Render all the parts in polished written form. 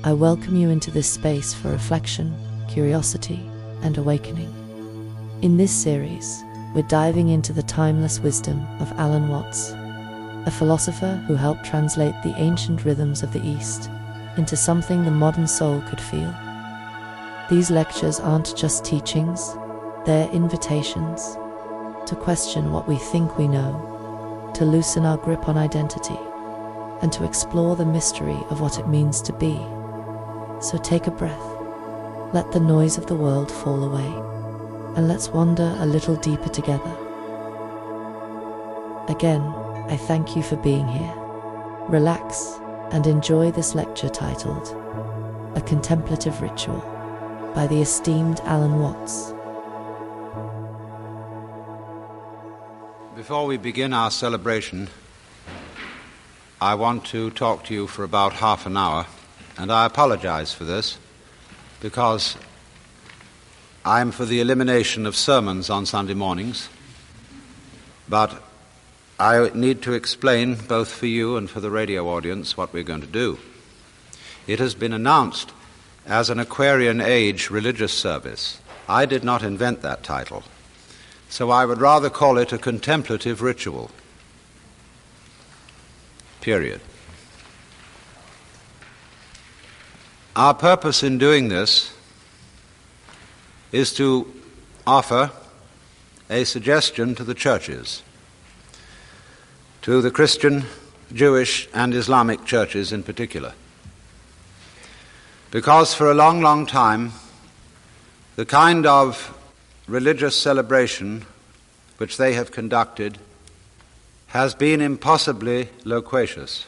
I welcome you into this space for reflection, curiosity, and awakening. In this series, we're diving into the timeless wisdom of Alan Watts, a philosopher who helped translate the ancient rhythms of the East into something the modern soul could feel. These lectures aren't just teachings, they're invitations to question what we think we know, to loosen our grip on identity, and to explore the mystery of what it means to be. So take a breath, let the noise of the world fall away, and let's wander a little deeper together. Again, I thank you for being here. Relax and enjoy this lecture titled A Contemplative Ritual by the esteemed Alan Watts. Before we begin our celebration, I want to talk to you for about half an hour, and I apologize for this because I am for the elimination of sermons on Sunday mornings, but I need to explain, both for you and for the radio audience, what we're going to do. It has been announced as an Aquarian Age religious service. I did not invent that title, so I would rather call it a contemplative ritual. Period. Our purpose in doing this is to offer a suggestion to the churches, to the Christian, Jewish, and Islamic churches in particular. Because for a long, long time, the kind of religious celebration which they have conducted has been impossibly loquacious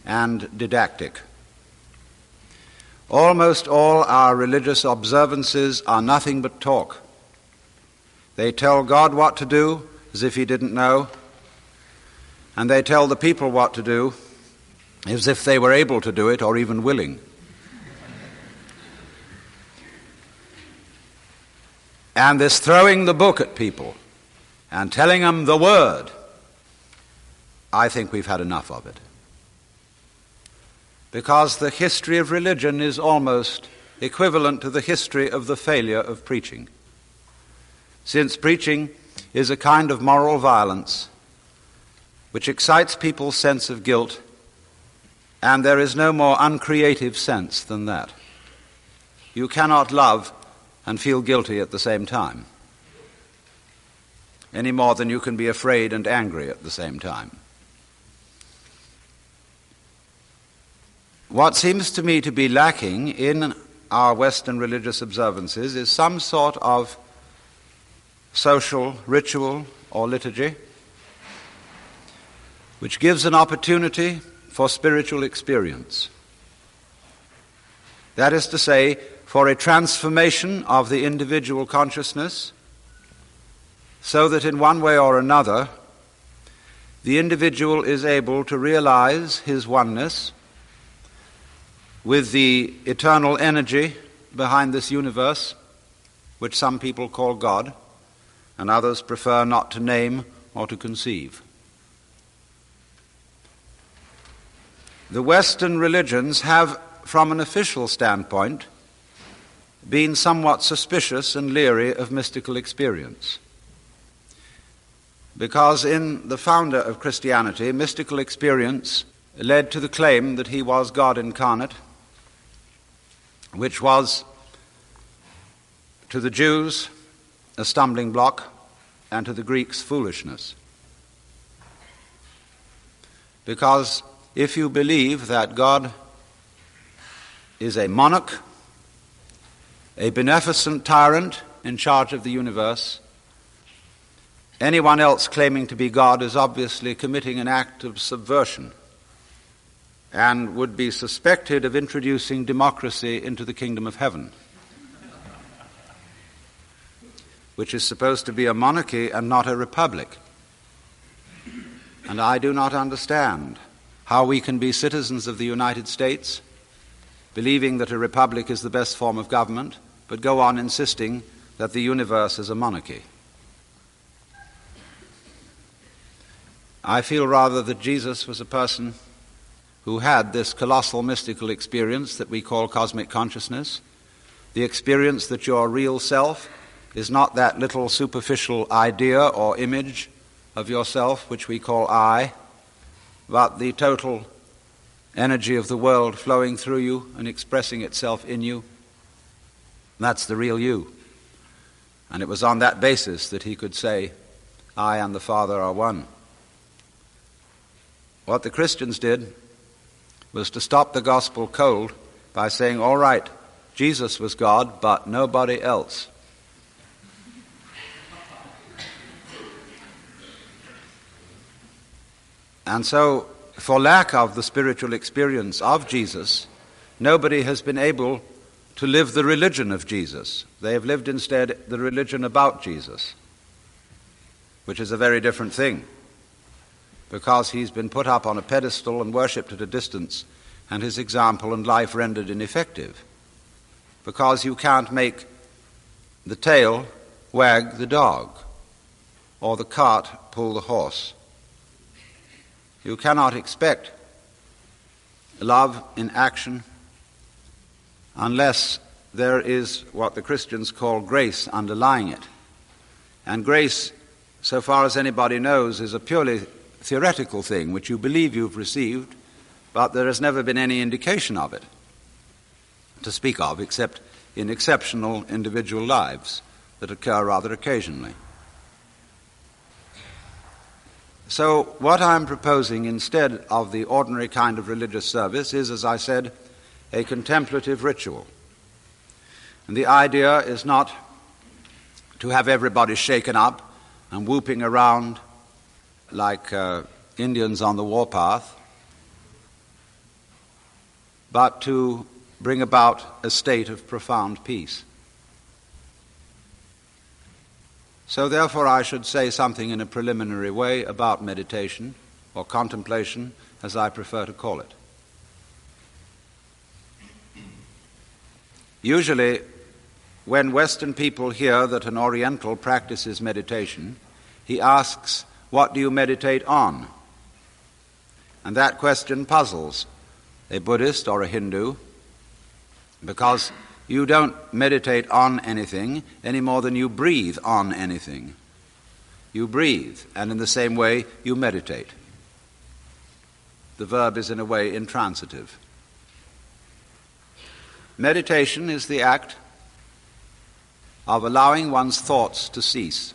and didactic. Almost all our religious observances are nothing but talk. They tell God what to do as if he didn't know, and they tell the people what to do as if they were able to do it or even willing. And this throwing the book at people and telling them the word, I think we've had enough of it. Because the history of religion is almost equivalent to the history of the failure of preaching. Since preaching is a kind of moral violence which excites people's sense of guilt, and there is no more uncreative sense than that. You cannot love and feel guilty at the same time, any more than you can be afraid and angry at the same time. What seems to me to be lacking in our Western religious observances is some sort of social ritual or liturgy which gives an opportunity for spiritual experience. That is to say, for a transformation of the individual consciousness, so that in one way or another, the individual is able to realize his oneness with the eternal energy behind this universe, which some people call God, and others prefer not to name or to conceive. The Western religions have, from an official standpoint, been somewhat suspicious and leery of mystical experience. Because in the founder of Christianity, mystical experience led to the claim that he was God incarnate, which was, to the Jews, a stumbling block, and to the Greeks, foolishness. Because if you believe that God is a monarch, a beneficent tyrant in charge of the universe, anyone else claiming to be God is obviously committing an act of subversion and would be suspected of introducing democracy into the kingdom of heaven, which is supposed to be a monarchy and not a republic. And I do not understand how we can be citizens of the United States, believing that a republic is the best form of government, but go on insisting that the universe is a monarchy. I feel rather that Jesus was a person who had this colossal mystical experience that we call cosmic consciousness, the experience that your real self is not that little superficial idea or image of yourself which we call I, but the total energy of the world flowing through you and expressing itself in you. That's the real you. And it was on that basis that he could say, I and the Father are one. What the Christians did was to stop the gospel cold by saying, all right, Jesus was God, but nobody else. And so, for lack of the spiritual experience of Jesus, nobody has been able to live the religion of Jesus. They have lived instead the religion about Jesus, which is a very different thing, because he's been put up on a pedestal and worshipped at a distance, and his example and life rendered ineffective, because you can't make the tail wag the dog or the cart pull the horse. You cannot expect love in action unless there is what the Christians call grace underlying it. And grace, so far as anybody knows, is a purely theoretical thing which you believe you've received, but there has never been any indication of it to speak of except in exceptional individual lives that occur rather occasionally. So what I'm proposing instead of the ordinary kind of religious service is, as I said, a contemplative ritual. And the idea is not to have everybody shaken up and whooping around like Indians on the warpath, but to bring about a state of profound peace. So therefore I should say something in a preliminary way about meditation, or contemplation, as I prefer to call it. Usually, when Western people hear that an Oriental practices meditation, he asks, what do you meditate on? And that question puzzles a Buddhist or a Hindu, because you don't meditate on anything any more than you breathe on anything. You breathe, and in the same way you meditate. The verb is in a way intransitive. Meditation is the act of allowing one's thoughts to cease.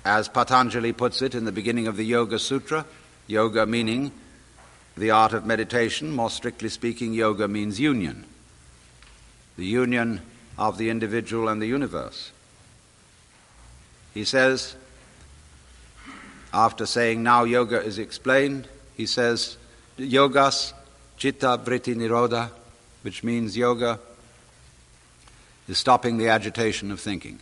As Patanjali puts it in the beginning of the Yoga Sutra, yoga meaning the art of meditation, more strictly speaking, yoga means union. The union of the individual and the universe. He says, after saying now yoga is explained, he says, yogas citta vritti nirodha, which means yoga is stopping the agitation of thinking.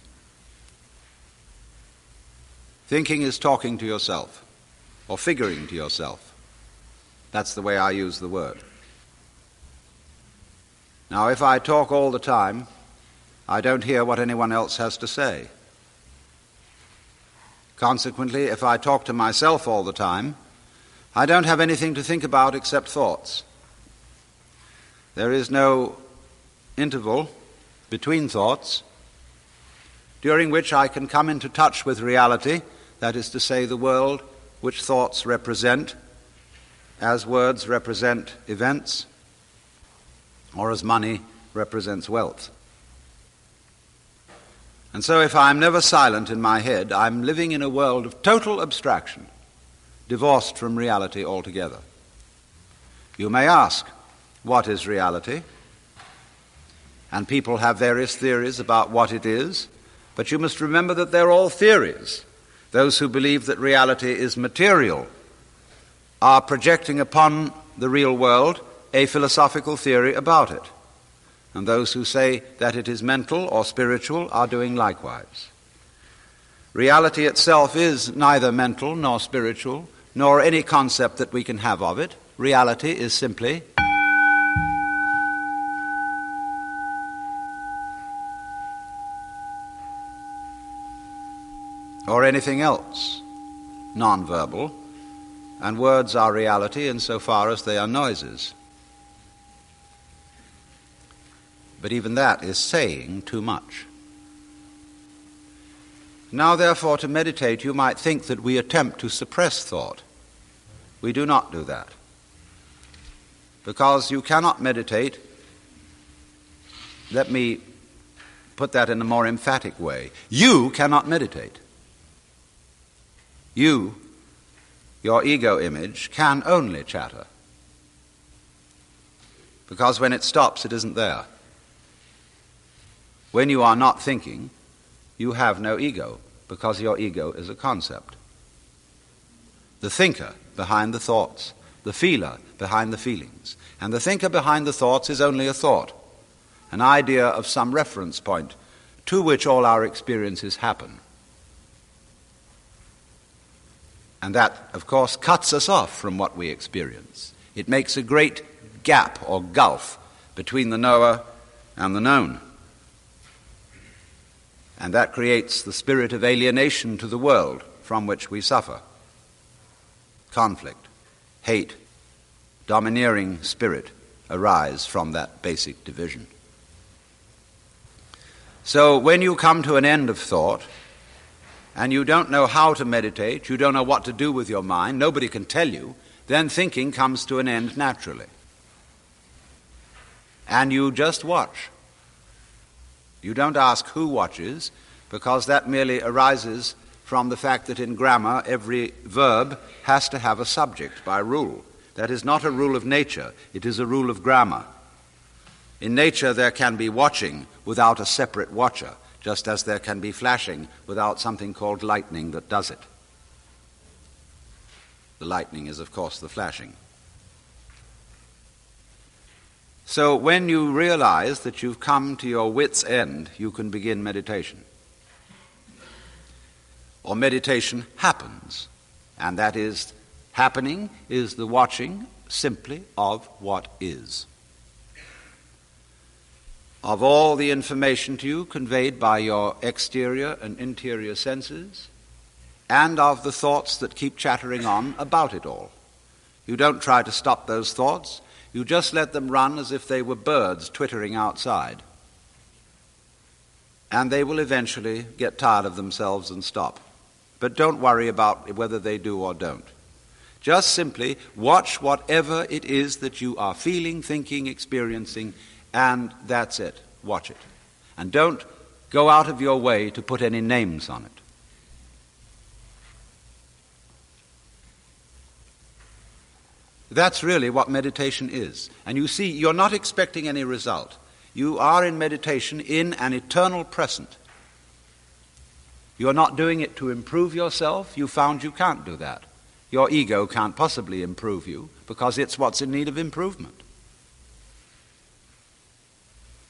Thinking is talking to yourself, or figuring to yourself. That's the way I use the word. Now, if I talk all the time, I don't hear what anyone else has to say. Consequently, if I talk to myself all the time, I don't have anything to think about except thoughts. There is no interval between thoughts during which I can come into touch with reality, that is to say, the world which thoughts represent, as words represent events, or as money represents wealth. And so if I'm never silent in my head, I'm living in a world of total abstraction, divorced from reality altogether. You may ask, what is reality? And people have various theories about what it is, but you must remember that they're all theories. Those who believe that reality is material are projecting upon the real world a philosophical theory about it. And those who say that it is mental or spiritual are doing likewise. Reality itself is neither mental nor spiritual, nor any concept that we can have of it. Reality is simply or anything else, non-verbal, and words are reality insofar as they are noises. But even that is saying too much. Now, therefore, to meditate, you might think that we attempt to suppress thought. We do not do that. Because you cannot meditate. Let me put that in a more emphatic way. You cannot meditate. You, your ego image, can only chatter. Because when it stops, it isn't there. When you are not thinking, you have no ego, because your ego is a concept. The thinker behind the thoughts, the feeler behind the feelings, and the thinker behind the thoughts is only a thought, an idea of some reference point to which all our experiences happen. And that, of course, cuts us off from what we experience. It makes a great gap or gulf between the knower and the known. And that creates the spirit of alienation to the world from which we suffer. Conflict, hate, domineering spirit arise from that basic division. So when you come to an end of thought, and you don't know how to meditate, you don't know what to do with your mind, nobody can tell you, then thinking comes to an end naturally. And you just watch. You don't ask who watches, because that merely arises from the fact that in grammar every verb has to have a subject by rule. That is not a rule of nature, it is a rule of grammar. In nature there can be watching without a separate watcher, just as there can be flashing without something called lightning that does it. The lightning is, of course, the flashing. So when you realize that you've come to your wit's end, you can begin meditation. Or meditation happens, and that is, happening is the watching simply of what is. Of all the information to you conveyed by your exterior and interior senses, and of the thoughts that keep chattering on about it all. You don't try to stop those thoughts, you just let them run as if they were birds twittering outside. And they will eventually get tired of themselves and stop. But don't worry about whether they do or don't. Just simply watch whatever it is that you are feeling, thinking, experiencing, and that's it. Watch it. And don't go out of your way to put any names on it. That's really what meditation is. And you see, you're not expecting any result. You are in meditation in an eternal present. You're not doing it to improve yourself. You found you can't do that. Your ego can't possibly improve you because it's what's in need of improvement.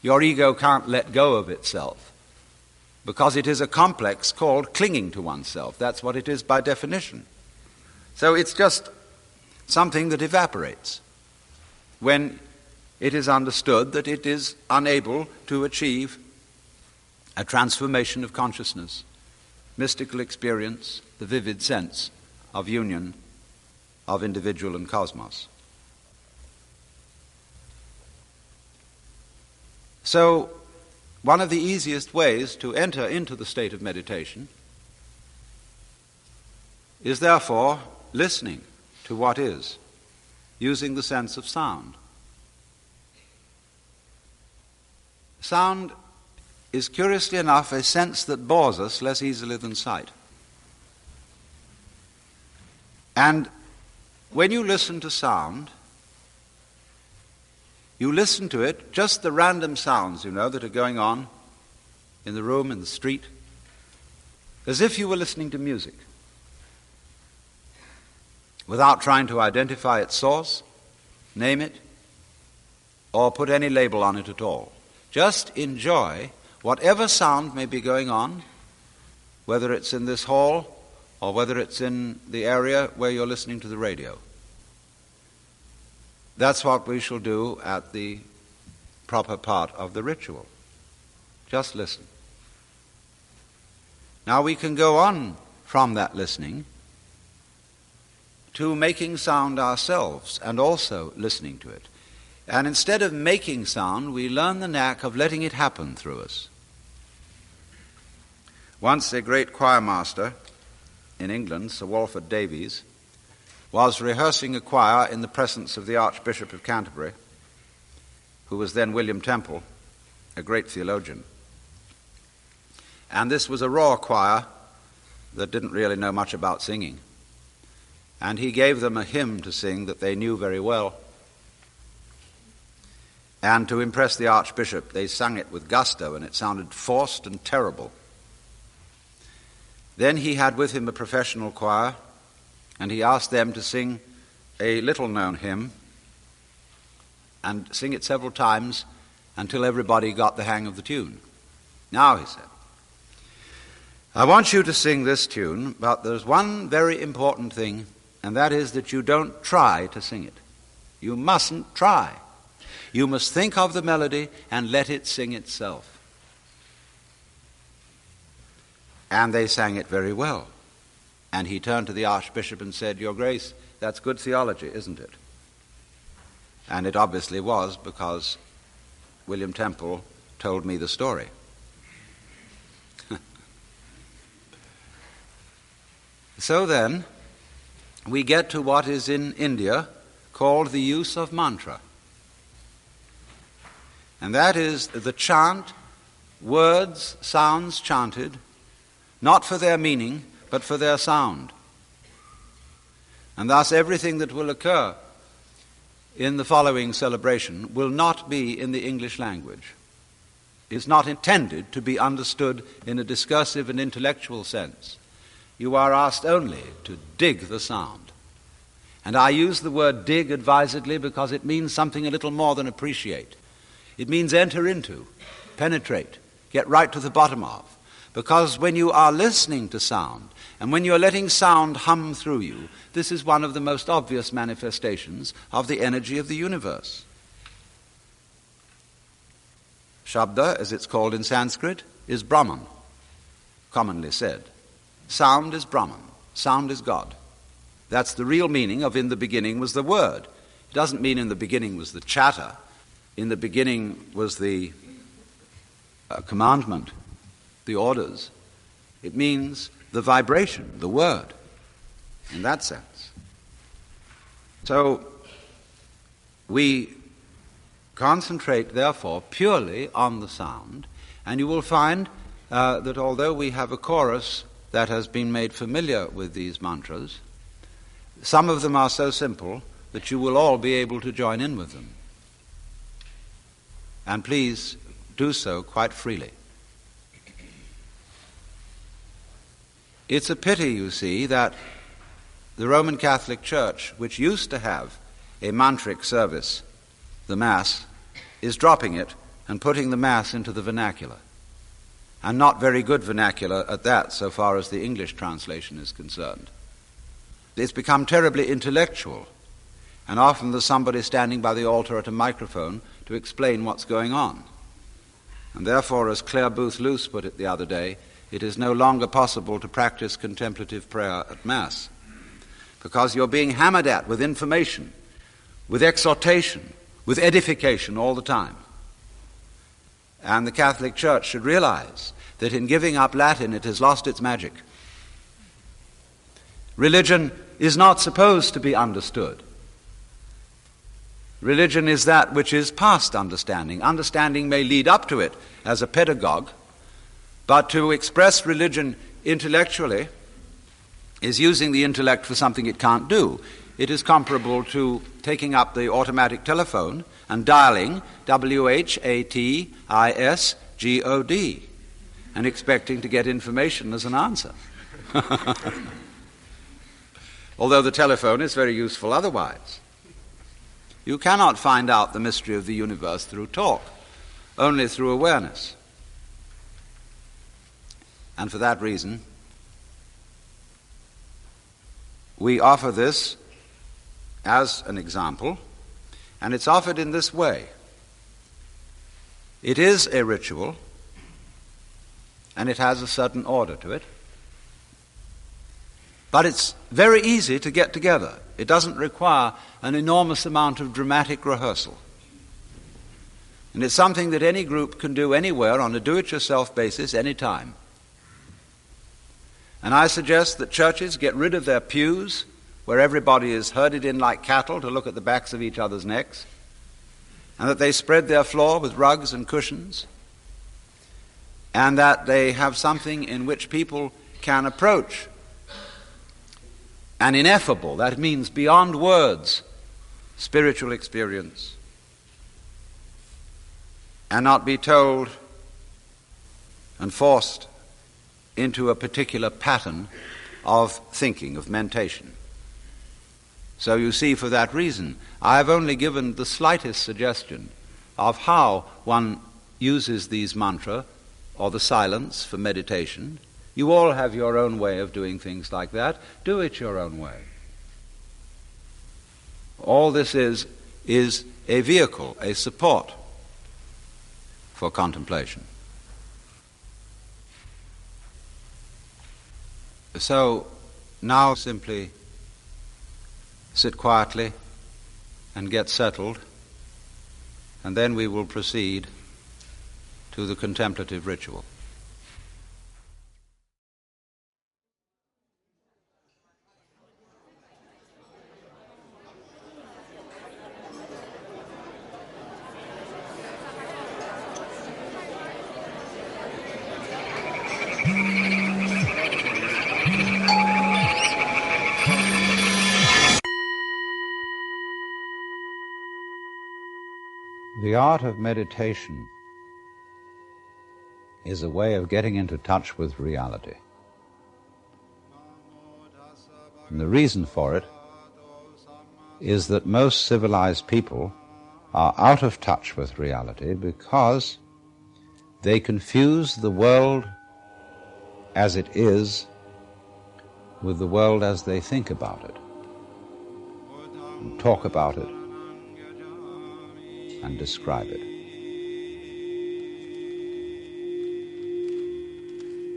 Your ego can't let go of itself because it is a complex called clinging to oneself. That's what it is by definition. So it's just something that evaporates when it is understood that it is unable to achieve a transformation of consciousness, mystical experience, the vivid sense of union of individual and cosmos. So, one of the easiest ways to enter into the state of meditation is therefore listening to what is, using the sense of sound. Sound is, curiously enough, a sense that bores us less easily than sight. And when you listen to sound, you listen to it, just the random sounds, that are going on in the room, in the street, as if you were listening to music, without trying to identify its source, name it, or put any label on it at all. Just enjoy whatever sound may be going on, whether it's in this hall or whether it's in the area where you're listening to the radio. That's what we shall do at the proper part of the ritual. Just listen. Now we can go on from that listening to making sound ourselves and also listening to it. And instead of making sound, we learn the knack of letting it happen through us. Once a great choir master in England, Sir Walford Davies, was rehearsing a choir in the presence of the Archbishop of Canterbury, who was then William Temple, a great theologian. And this was a raw choir that didn't really know much about singing. And he gave them a hymn to sing that they knew very well. And to impress the Archbishop, they sang it with gusto, and it sounded forced and terrible. Then he had with him a professional choir, and he asked them to sing a little-known hymn and sing it several times until everybody got the hang of the tune. Now, he said, I want you to sing this tune, but there's one very important thing, and that is that you don't try to sing it. You mustn't try. You must think of the melody and let it sing itself. And they sang it very well. And he turned to the Archbishop and said, Your Grace, that's good theology, isn't it? And it obviously was, because William Temple told me the story. So then, we get to what is in India called the use of mantra. And that is the chant, words, sounds chanted, not for their meaning, but for their sound. And thus everything that will occur in the following celebration will not be in the English language. It's not intended to be understood in a discursive and intellectual sense. You are asked only to dig the sound. And I use the word dig advisedly because it means something a little more than appreciate. It means enter into, penetrate, get right to the bottom of. Because when you are listening to sound, and when you're letting sound hum through you, this is one of the most obvious manifestations of the energy of the universe. Shabda, as it's called in Sanskrit, is Brahman, commonly said. Sound is Brahman. Sound is God. That's the real meaning of in the beginning was the word. It doesn't mean in the beginning was the chatter. In the beginning was the commandment, the orders. It means the vibration, the word, in that sense. So we concentrate, therefore, purely on the sound, and you will find that although we have a chorus that has been made familiar with these mantras, some of them are so simple that you will all be able to join in with them. And please do so quite freely. It's a pity, you see, that the Roman Catholic Church, which used to have a mantric service, the Mass, is dropping it and putting the Mass into the vernacular. And not very good vernacular at that, so far as the English translation is concerned. It's become terribly intellectual, and often there's somebody standing by the altar at a microphone to explain what's going on. And therefore, as Claire Booth Luce put it the other day, it is no longer possible to practice contemplative prayer at Mass, because you're being hammered at with information, with exhortation, with edification all the time. And the Catholic Church should realize that in giving up Latin it has lost its magic. Religion is not supposed to be understood. Religion is that which is past understanding. Understanding may lead up to it as a pedagogue, but to express religion intellectually is using the intellect for something it can't do. It is comparable to taking up the automatic telephone and dialing WHATISGOD and expecting to get information as an answer. Although the telephone is very useful otherwise. You cannot find out the mystery of the universe through talk, only through awareness. And for that reason, we offer this as an example, and it's offered in this way. It is a ritual, and it has a certain order to it. But it's very easy to get together. It doesn't require an enormous amount of dramatic rehearsal. And it's something that any group can do anywhere on a do-it-yourself basis anytime. And I suggest that churches get rid of their pews, where everybody is herded in like cattle to look at the backs of each other's necks, and that they spread their floor with rugs and cushions, and that they have something in which people can approach an ineffable, that means beyond words, spiritual experience, and not be told and forced into a particular pattern of thinking, of mentation. So you see, for that reason, I have only given the slightest suggestion of how one uses these mantra or the silence for meditation. You all have your own way of doing things like that. Do it your own way. All this is a vehicle, a support for contemplation. So now simply sit quietly and get settled, and then we will proceed to the contemplative ritual. The art of meditation is a way of getting into touch with reality. And the reason for it is that most civilized people are out of touch with reality because they confuse the world as it is with the world as they think about it, and talk about it, and describe it.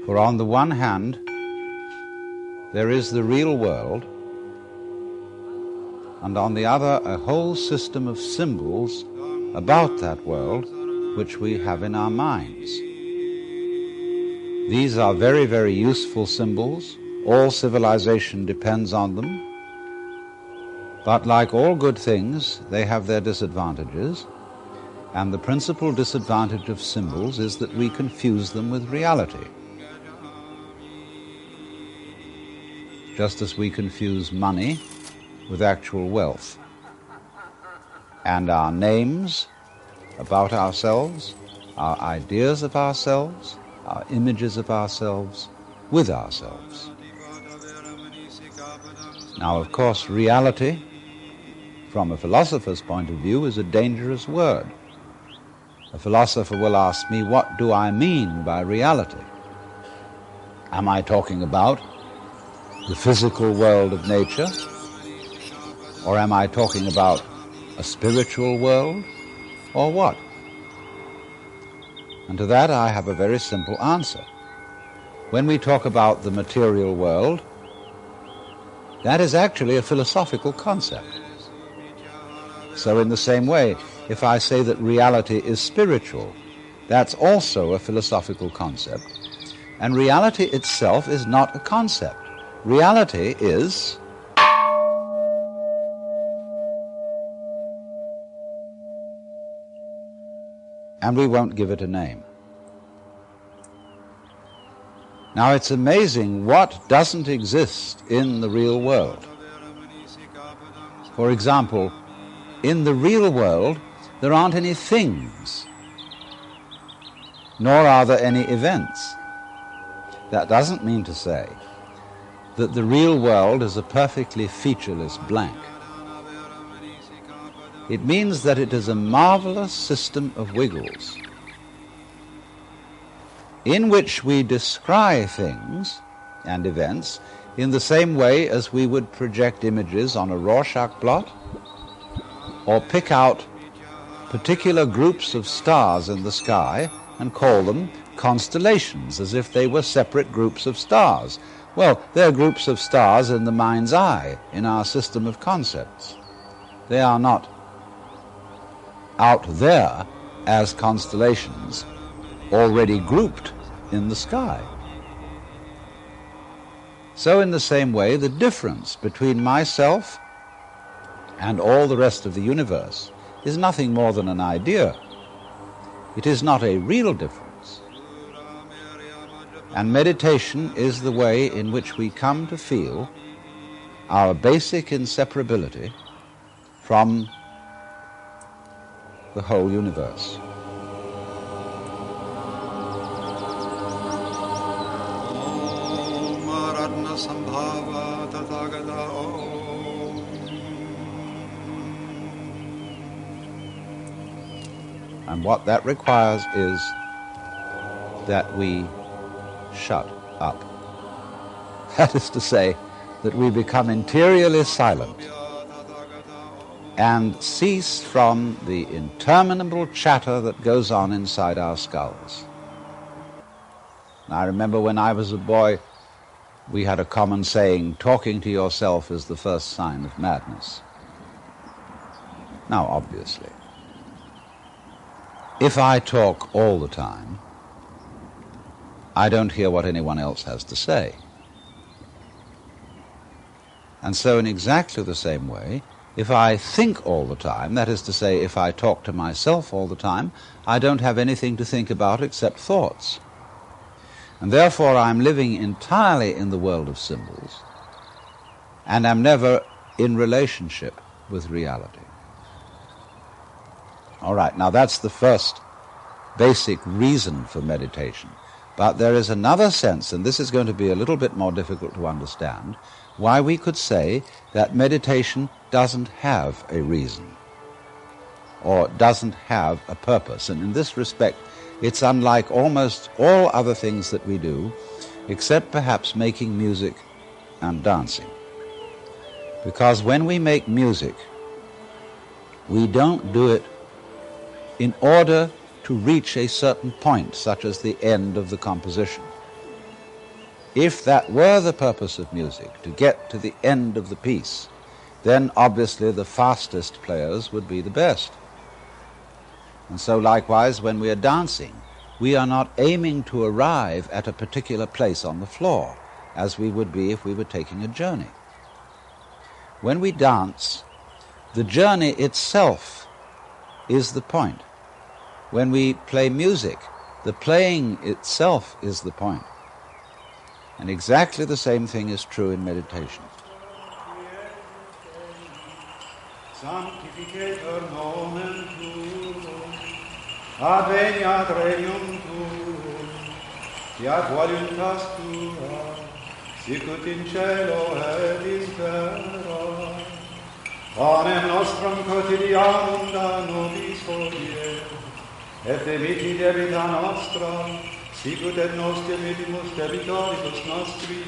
For on the one hand, there is the real world, and on the other, a whole system of symbols about that world which we have in our minds. These are very, very useful symbols. All civilization depends on them. But like all good things, they have their disadvantages. And the principal disadvantage of symbols is that we confuse them with reality. Just as we confuse money with actual wealth, and our names about ourselves, our ideas of ourselves, our images of ourselves with ourselves. Now, of course, reality, from a philosopher's point of view, is a dangerous word. A philosopher will ask me, what do I mean by reality? Am I talking about the physical world of nature? Or am I talking about a spiritual world? Or what? And to that I have a very simple answer. When we talk about the material world, that is actually a philosophical concept. So in the same way, if I say that reality is spiritual, that's also a philosophical concept. And reality itself is not a concept. Reality is and we won't give it a name. Now it's amazing what doesn't exist in the real world. For example, in the real world, there aren't any things, nor are there any events. That doesn't mean to say that the real world is a perfectly featureless blank. It means that it is a marvelous system of wiggles in which we descry things and events in the same way as we would project images on a Rorschach blot or pick out particular groups of stars in the sky and call them constellations as if they were separate groups of stars. Well, they're groups of stars in the mind's eye, in our system of concepts. They are not out there as constellations already grouped in the sky. So in the same way, the difference between myself and all the rest of the universe is nothing more than an idea. It is not a real difference. And meditation is the way in which we come to feel our basic inseparability from the whole universe. And what that requires is that we shut up. That is to say, that we become interiorly silent and cease from the interminable chatter that goes on inside our skulls. And I remember when I was a boy, we had a common saying, talking to yourself is the first sign of madness. Now, obviously, if I talk all the time, I don't hear what anyone else has to say. And so in exactly the same way, if I think all the time, that is to say, if I talk to myself all the time, I don't have anything to think about except thoughts. And therefore I'm living entirely in the world of symbols, and am never in relationship with reality. All right, now that's the first basic reason for meditation. But there is another sense, and this is going to be a little bit more difficult to understand, why we could say that meditation doesn't have a reason or doesn't have a purpose. And in this respect, it's unlike almost all other things that we do, except perhaps making music and dancing. Because when we make music, we don't do it in order to reach a certain point, such as the end of the composition. If that were the purpose of music, to get to the end of the piece, then obviously the fastest players would be the best. And so likewise, when we are dancing, we are not aiming to arrive at a particular place on the floor, as we would be if we were taking a journey. When we dance, the journey itself is the point. When we play music, the playing itself is the point. And exactly the same thing is true in meditation. Sanctificator nomen tuum, adveniat regnum tuum, fiat voluntas tua, sicut in cielo et in terra. Panem nostrum quotidianum da nobis hodie, et dimitti debita nostra, sicut et nos dimittimus debitoribus nostri,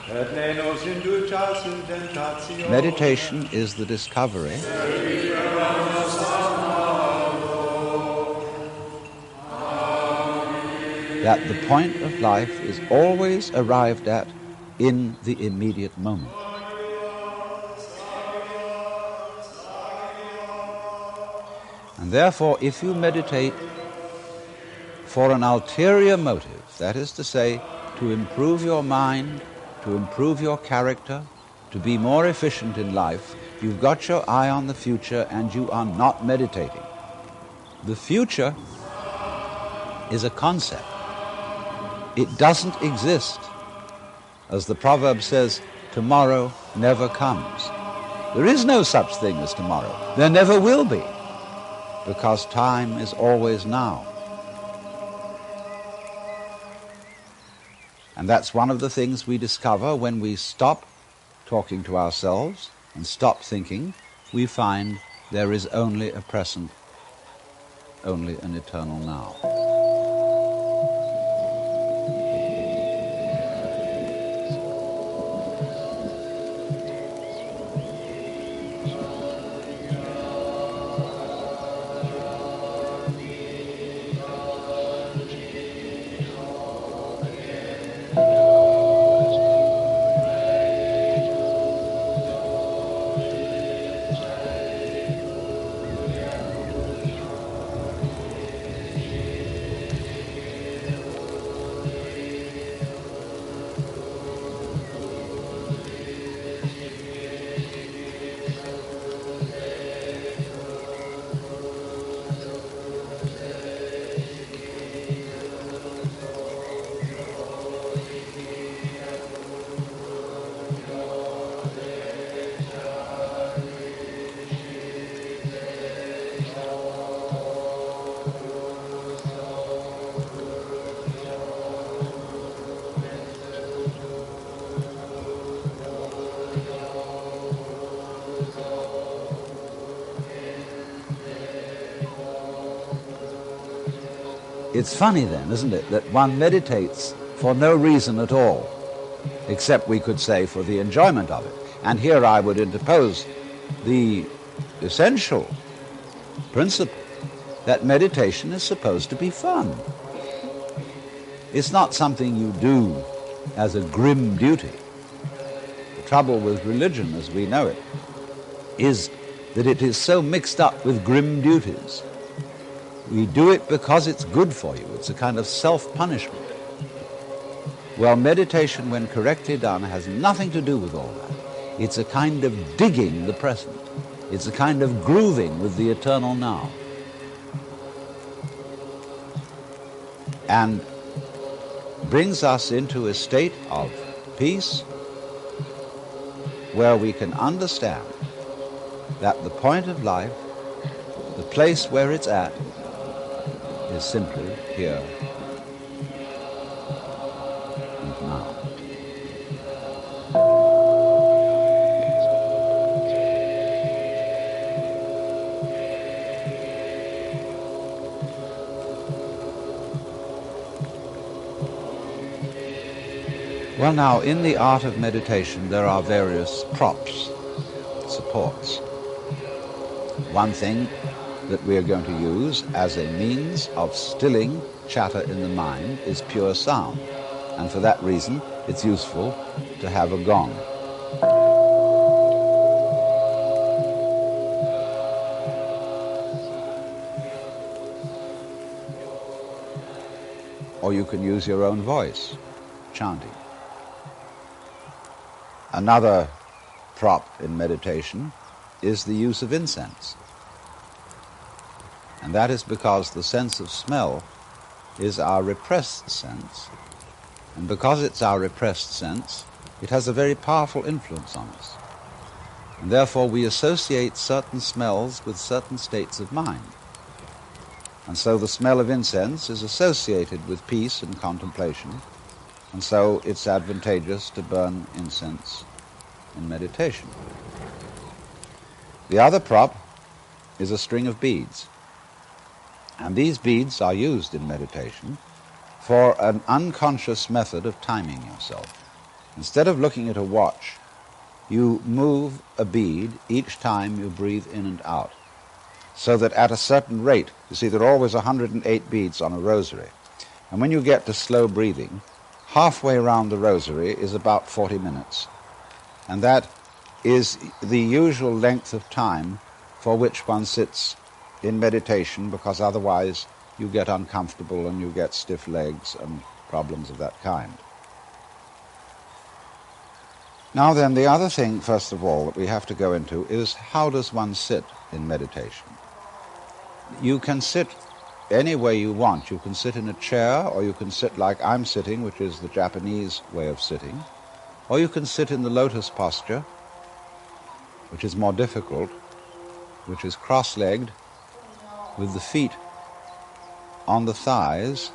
et ne nos inducas in tentatio. Meditation is the discovery that the point of life is always arrived at in the immediate moment. And therefore, if you meditate for an ulterior motive, that is to say, to improve your mind, to improve your character, to be more efficient in life, you've got your eye on the future and you are not meditating. The future is a concept. It doesn't exist. As the proverb says, tomorrow never comes. There is no such thing as tomorrow. There never will be, because time is always now. And that's one of the things we discover when we stop talking to ourselves and stop thinking. We find there is only a present, only an eternal now. It's funny then, isn't it, that one meditates for no reason at all, except we could say for the enjoyment of it. And here I would interpose the essential principle that meditation is supposed to be fun. It's not something you do as a grim duty. The trouble with religion as we know it is that it is so mixed up with grim duties. We do it because it's good for you. It's a kind of self-punishment. Well, meditation, when correctly done, has nothing to do with all that. It's a kind of digging the present. It's a kind of grooving with the eternal now. And brings us into a state of peace where we can understand that the point of life, the place where it's at, is simply here and now. Well, now, in the art of meditation, there are various props, supports. One thing that we are going to use as a means of stilling chatter in the mind is pure sound. And for that reason, it's useful to have a gong. Or you can use your own voice, chanting. Another prop in meditation is the use of incense. And that is because the sense of smell is our repressed sense. And because it's our repressed sense, it has a very powerful influence on us. And therefore we associate certain smells with certain states of mind. And so the smell of incense is associated with peace and contemplation. And so it's advantageous to burn incense in meditation. The other prop is a string of beads. And these beads are used in meditation for an unconscious method of timing yourself. Instead of looking at a watch, you move a bead each time you breathe in and out, so that at a certain rate, you see there are always 108 beads on a rosary. And when you get to slow breathing, halfway around the rosary is about 40 minutes. And that is the usual length of time for which one sits in meditation, because otherwise you get uncomfortable and you get stiff legs and problems of that kind. Now then, the other thing, first of all, that we have to go into is how does one sit in meditation? You can sit any way you want. You can sit in a chair, or you can sit like I'm sitting, which is the Japanese way of sitting, or you can sit in the lotus posture, which is more difficult, which is cross-legged, with the feet on the thighs,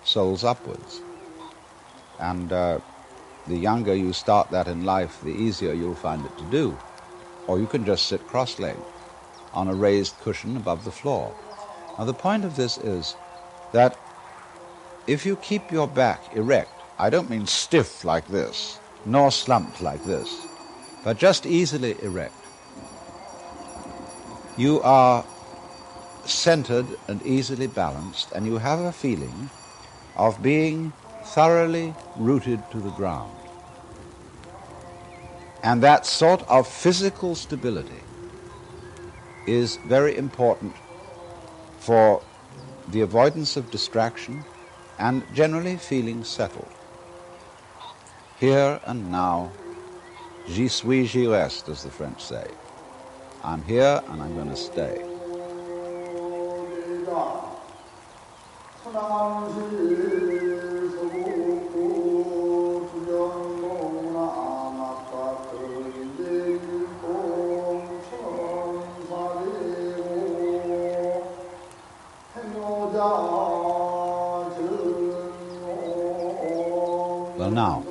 soles upwards. And the younger you start that in life, the easier you'll find it to do. Or you can just sit cross-legged on a raised cushion above the floor. Now the point of this is that if you keep your back erect, I don't mean stiff like this, nor slumped like this, but just easily erect, you are centered and easily balanced, and you have a feeling of being thoroughly rooted to the ground. And that sort of physical stability is very important for the avoidance of distraction and generally feeling settled. Here and now, j'y suis, j'y reste, as the French say. I'm here and I'm going to stay. Well, now,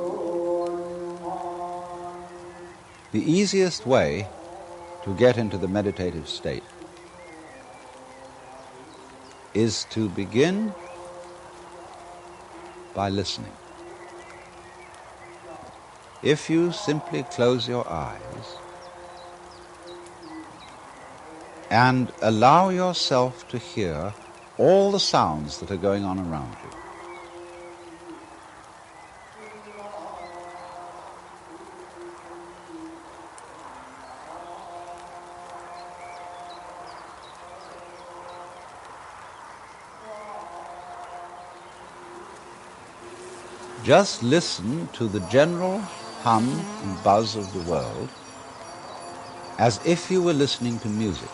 the easiest way to get into the meditative state is to begin by listening. If you simply close your eyes and allow yourself to hear all the sounds that are going on around you, just listen to the general hum and buzz of the world as if you were listening to music.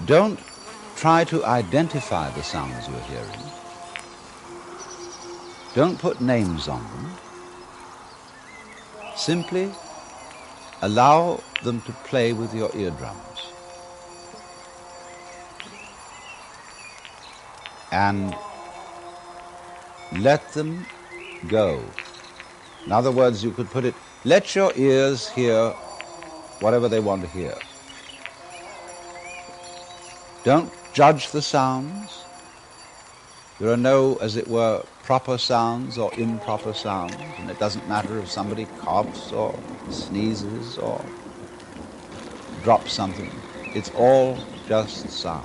Don't try to identify the sounds you're hearing. Don't put names on them. Simply allow them to play with your eardrums. And let them go. In other words, you could put it, let your ears hear whatever they want to hear. Don't judge the sounds. There are no, as it were, proper sounds or improper sounds, and it doesn't matter if somebody coughs or sneezes or drops something. It's all just sound.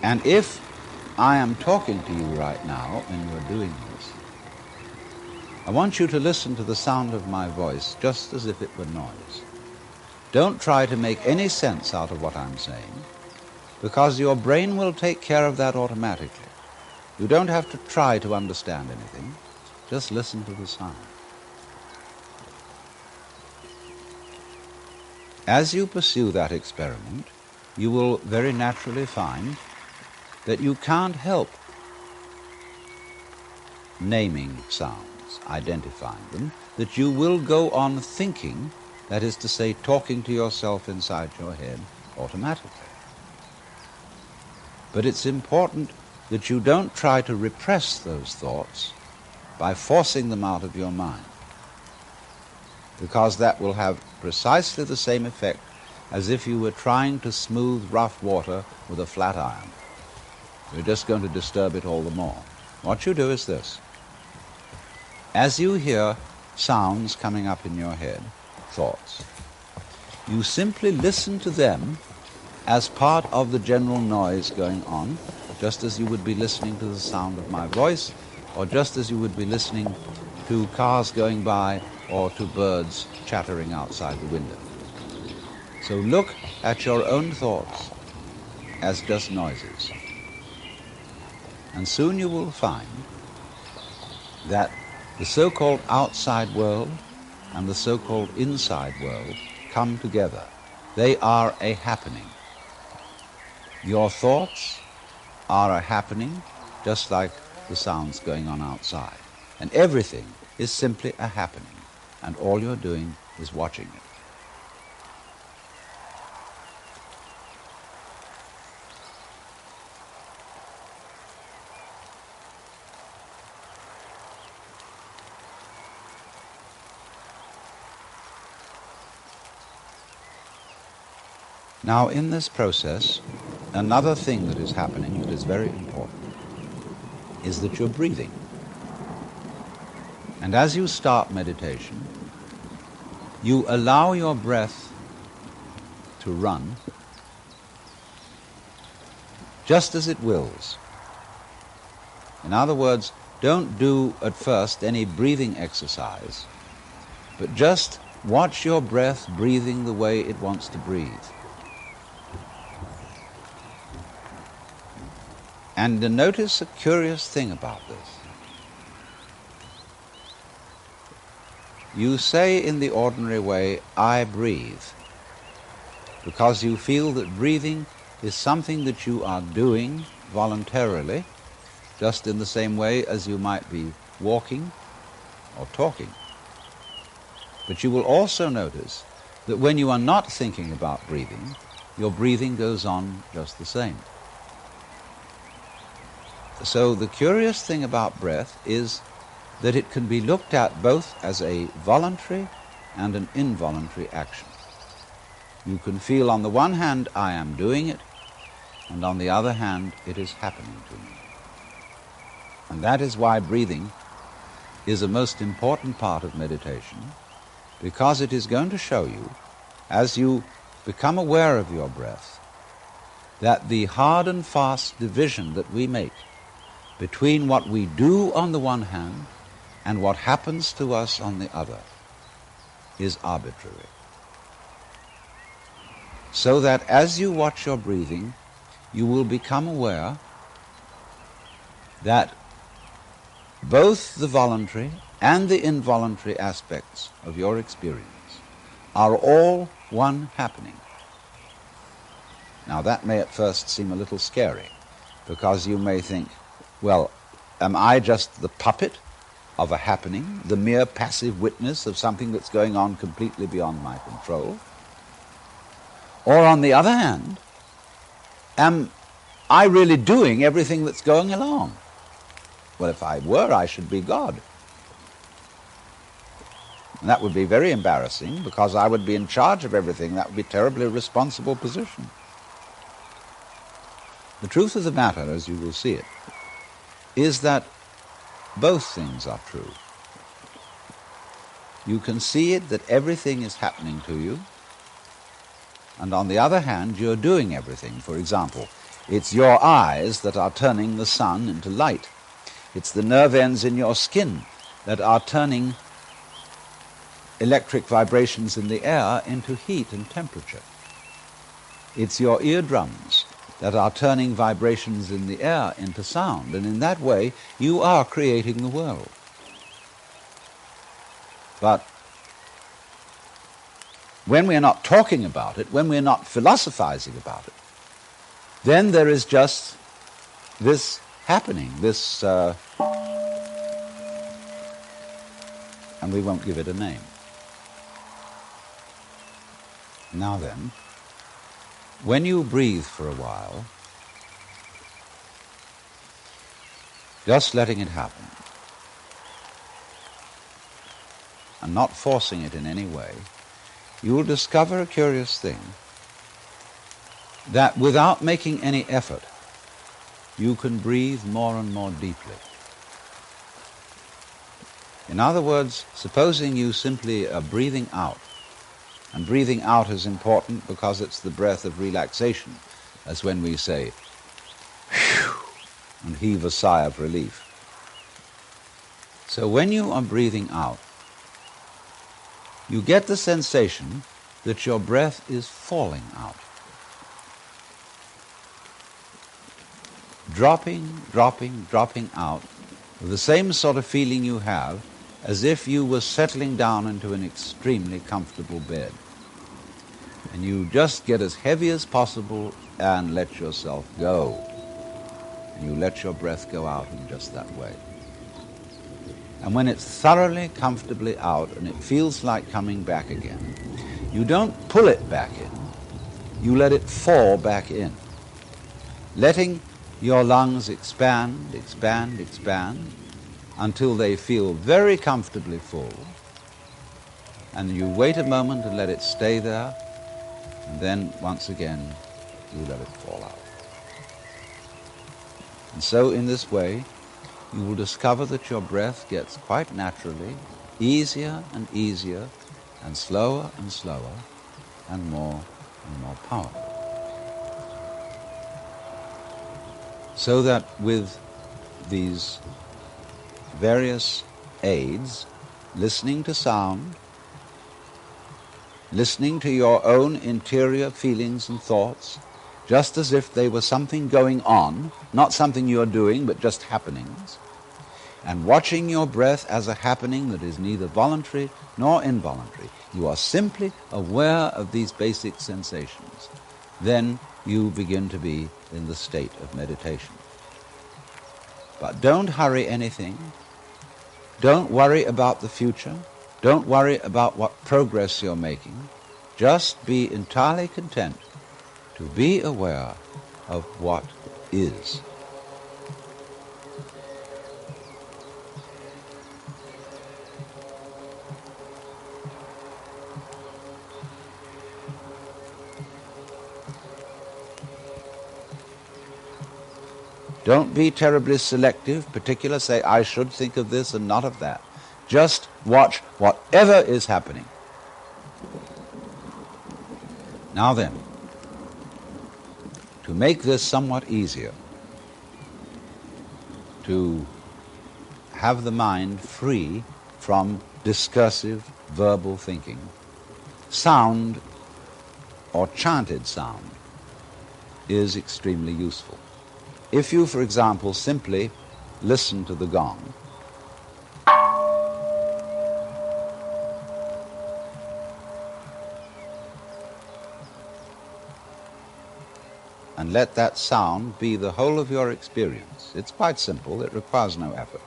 And if I am talking to you right now and you're doing this, I want you to listen to the sound of my voice just as if it were noise. Don't try to make any sense out of what I'm saying, because your brain will take care of that automatically. You don't have to try to understand anything. Just listen to the sound. As you pursue that experiment, you will very naturally find that you can't help naming sounds, identifying them, that you will go on thinking, that is to say, talking to yourself inside your head automatically. But it's important that you don't try to repress those thoughts by forcing them out of your mind, because that will have precisely the same effect as if you were trying to smooth rough water with a flat iron. You're just going to disturb it all the more. What you do is this. As you hear sounds coming up in your head, thoughts, you simply listen to them as part of the general noise going on, just as you would be listening to the sound of my voice, or just as you would be listening to cars going by or to birds chattering outside the window. So look at your own thoughts as just noises. And soon you will find that the so-called outside world and the so-called inside world come together. They are a happening. Your thoughts are a happening, just like the sounds going on outside. And everything is simply a happening, and all you're doing is watching it. Now, in this process, another thing that is happening that is very important is that you're breathing. And as you start meditation, you allow your breath to run just as it wills. In other words, don't do at first any breathing exercise, but just watch your breath breathing the way it wants to breathe. And notice a curious thing about this. You say in the ordinary way, I breathe, because you feel that breathing is something that you are doing voluntarily, just in the same way as you might be walking or talking. But you will also notice that when you are not thinking about breathing, your breathing goes on just the same. So the curious thing about breath is that it can be looked at both as a voluntary and an involuntary action. You can feel on the one hand, I am doing it, and on the other hand, it is happening to me. And that is why breathing is a most important part of meditation, because it is going to show you, as you become aware of your breath, that the hard and fast division that we make between what we do on the one hand and what happens to us on the other is arbitrary. So that as you watch your breathing, you will become aware that both the voluntary and the involuntary aspects of your experience are all one happening. Now that may at first seem a little scary, because you may think, well, am I just the puppet of a happening, the mere passive witness of something that's going on completely beyond my control? Or on the other hand, am I really doing everything that's going along? Well, if I were, I should be God. And that would be very embarrassing, because I would be in charge of everything. That would be a terribly responsible position. The truth of the matter, as you will see it, is that both things are true. You can see it that everything is happening to you, and on the other hand, you're doing everything. For example, it's your eyes that are turning the sun into light. It's the nerve ends in your skin that are turning electric vibrations in the air into heat and temperature. It's your eardrums that are turning vibrations in the air into sound, and in that way you are creating the world. But when we're not talking about it, when we're not philosophizing about it, then there is just this happening, this, and we won't give it a name. Now then, when you breathe for a while, just letting it happen, and not forcing it in any way, you will discover a curious thing, that without making any effort, you can breathe more and more deeply. In other words, supposing you simply are breathing out, and breathing out is important because it's the breath of relaxation, as when we say, "Phew," and heave a sigh of relief. So when you are breathing out, you get the sensation that your breath is falling out. Dropping, dropping, dropping out, with the same sort of feeling you have as if you were settling down into an extremely comfortable bed. And you just get as heavy as possible and let yourself go. And you let your breath go out in just that way. And when it's thoroughly, comfortably out and it feels like coming back again, you don't pull it back in, you let it fall back in, letting your lungs expand, expand, expand, until they feel very comfortably full. And you wait a moment and let it stay there, and then once again you let it fall out. And so in this way, you will discover that your breath gets quite naturally easier and easier, and slower, and more powerful. So that with these various aids, listening to sound, listening to your own interior feelings and thoughts, just as if they were something going on, not something you're doing, but just happenings, and watching your breath as a happening that is neither voluntary nor involuntary. You are simply aware of these basic sensations. Then you begin to be in the state of meditation. But don't hurry anything. Don't worry about the future. Don't worry about what progress you're making. Just be entirely content to be aware of what is. Don't be terribly selective, particular, say, I should think of this and not of that. Just watch whatever is happening. Now then, to make this somewhat easier, to have the mind free from discursive verbal thinking, sound or chanted sound is extremely useful. If you, for example, simply listen to the gong, and let that sound be the whole of your experience. It's quite simple, it requires no effort.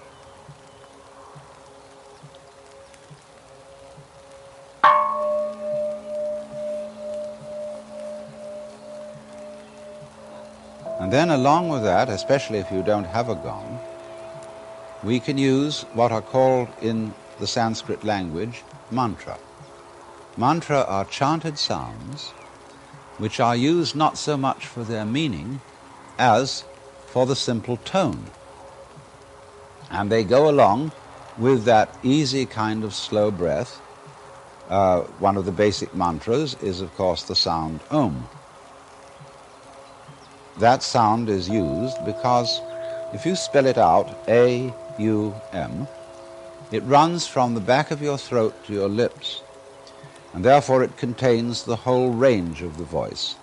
And then along with that, especially if you don't have a gong, we can use what are called in the Sanskrit language mantra. Mantra are chanted sounds which are used not so much for their meaning as for the simple tone. And they go along with that easy kind of slow breath. One of the basic mantras is, of course, the sound Om. That sound is used because if you spell it out, A-U-M, it runs from the back of your throat to your lips, and therefore it contains the whole range of the voice.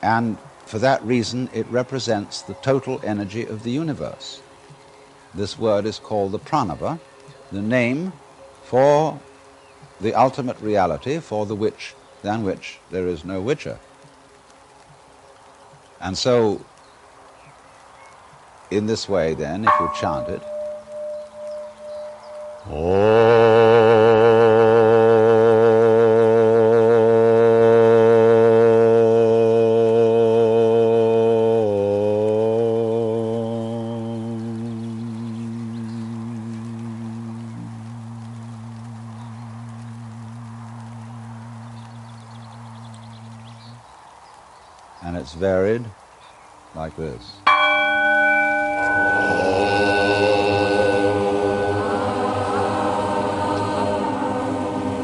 And for that reason, it represents the total energy of the universe. This word is called the pranava, the name for the ultimate reality, for the which, than which there is no witcher. And so, in this way then, if you chant it, and it's varied like this.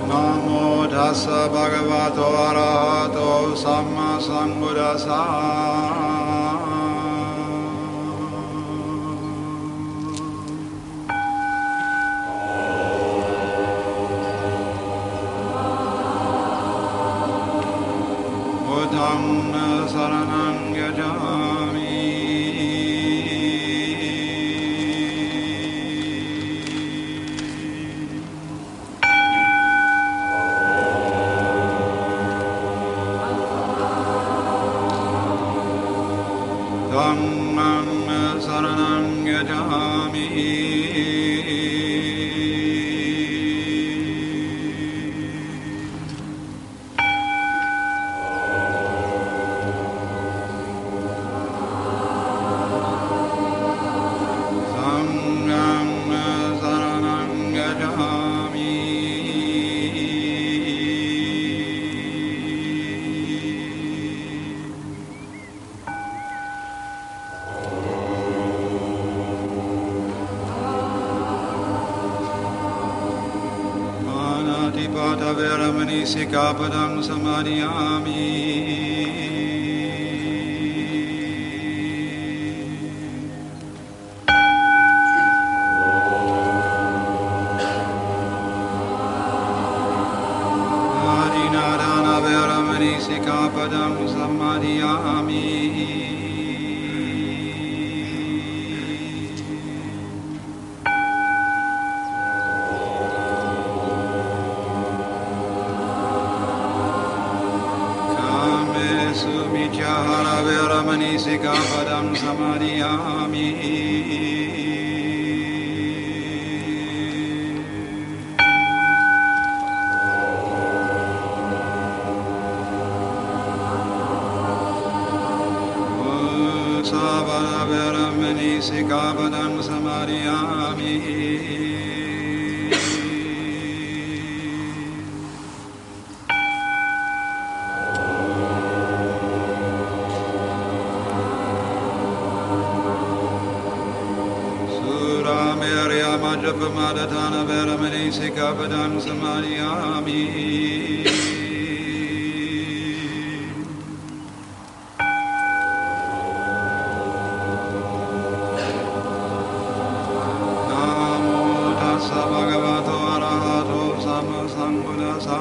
Namo tassa bhagavato arahato samma sambuddhassa. Buddham saranam gacchami. Dhammam saranam gacchami. Manatipata veramani sikapadam samadhiyami. Adinadana veramani sikapadam samadhiyami. Mityahara veramani sikapadam samadhiyami. Savara veramani sikapadam samadhiyami. Adatana Veramani Sikapadam Samadhyami. Namo Tassa Bhagavato Arahato Sama Sambuddhassa.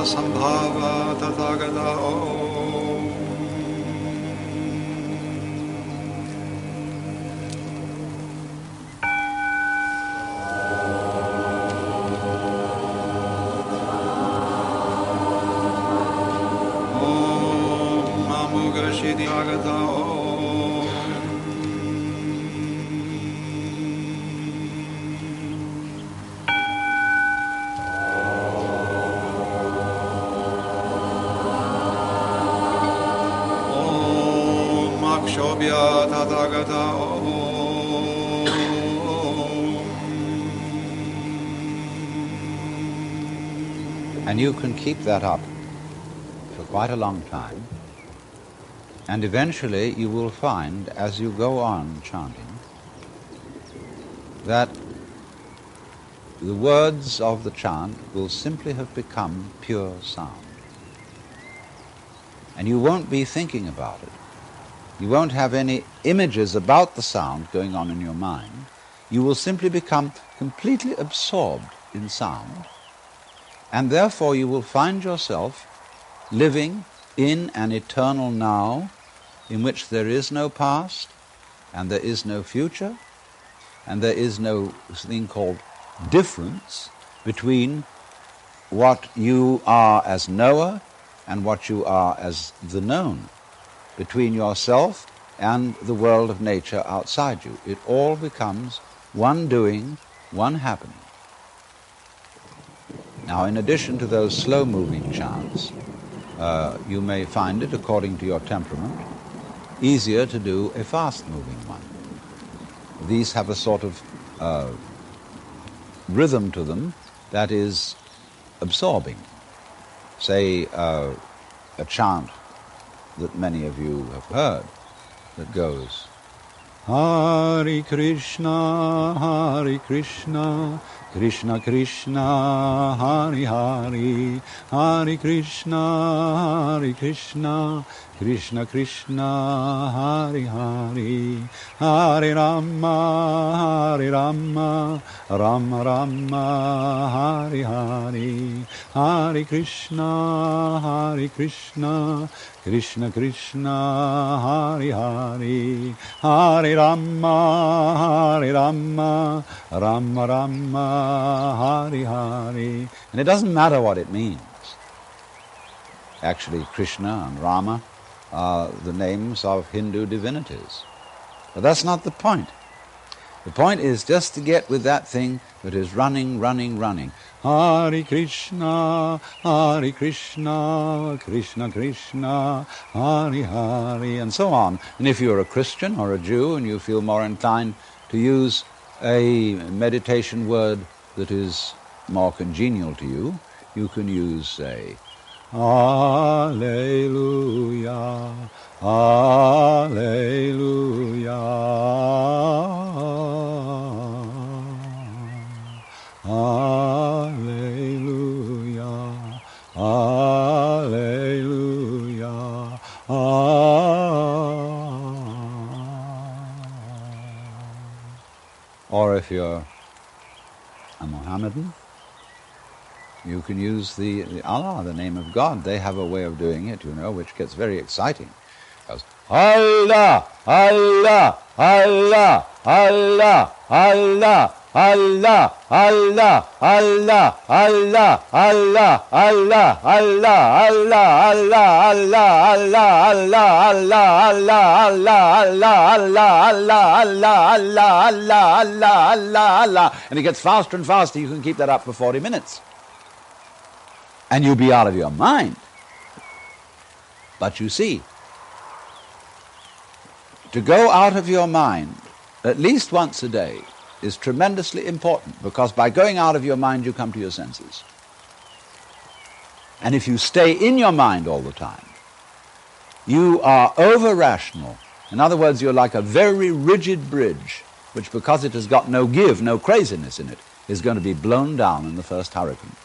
Sambhava Tathagata Om Mamugashidi Agata Shobhya Tathagata And you can keep that up for quite a long time, and eventually you will find, as you go on chanting, that the words of the chant will simply have become pure sound. And you won't be thinking about it. You won't have any images about the sound going on in your mind. You will simply become completely absorbed in sound, and therefore you will find yourself living in an eternal now in which there is no past, and there is no future, and there is no thing called difference between what you are as knower and what you are as the known, between yourself and the world of nature outside you. It all becomes one doing, one happening. Now, in addition to those slow-moving chants, you may find it, according to your temperament, easier to do a fast-moving one. These have a sort of rhythm to them that is absorbing. Say a chant that many of you have heard that goes, Hare Krishna, Krishna Krishna, Hare Hare, Hare Krishna, Krishna Krishna, Hare Hare, Hare Rama, Rama Rama, Hare Hare, Hare Krishna, Krishna Krishna, Hare Hare, Hare Rama, Rama Rama, Hare Hare. And it doesn't matter what it means. Actually, Krishna and Rama are the names of Hindu divinities. But that's not the point. The point is just to get with that thing that is running. Hare Krishna, Krishna Krishna, Hare Hare, and so on. And if you're a Christian or a Jew and you feel more inclined to use a meditation word that is more congenial to you, you can use, say, Alleluia, Alleluia, Alleluia, Alleluia, Or if you're a Mohammedan, you can use the Allah, the name of God. They have a way of doing it, which gets very exciting. Because Allah, Allah, Allah, Allah, Allah, Allah, Allah, Allah, Allah, Allah, Allah, Allah, Allah, Allah, Allah, Allah, and it gets faster and faster. You can keep that up for 40 minutes. And you'll be out of your mind. But you see, to go out of your mind at least once a day is tremendously important, because by going out of your mind you come to your senses. And if you stay in your mind all the time, you are over-rational. In other words, you're like a very rigid bridge, which, because it has got no give, no craziness in it, is going to be blown down in the first hurricane.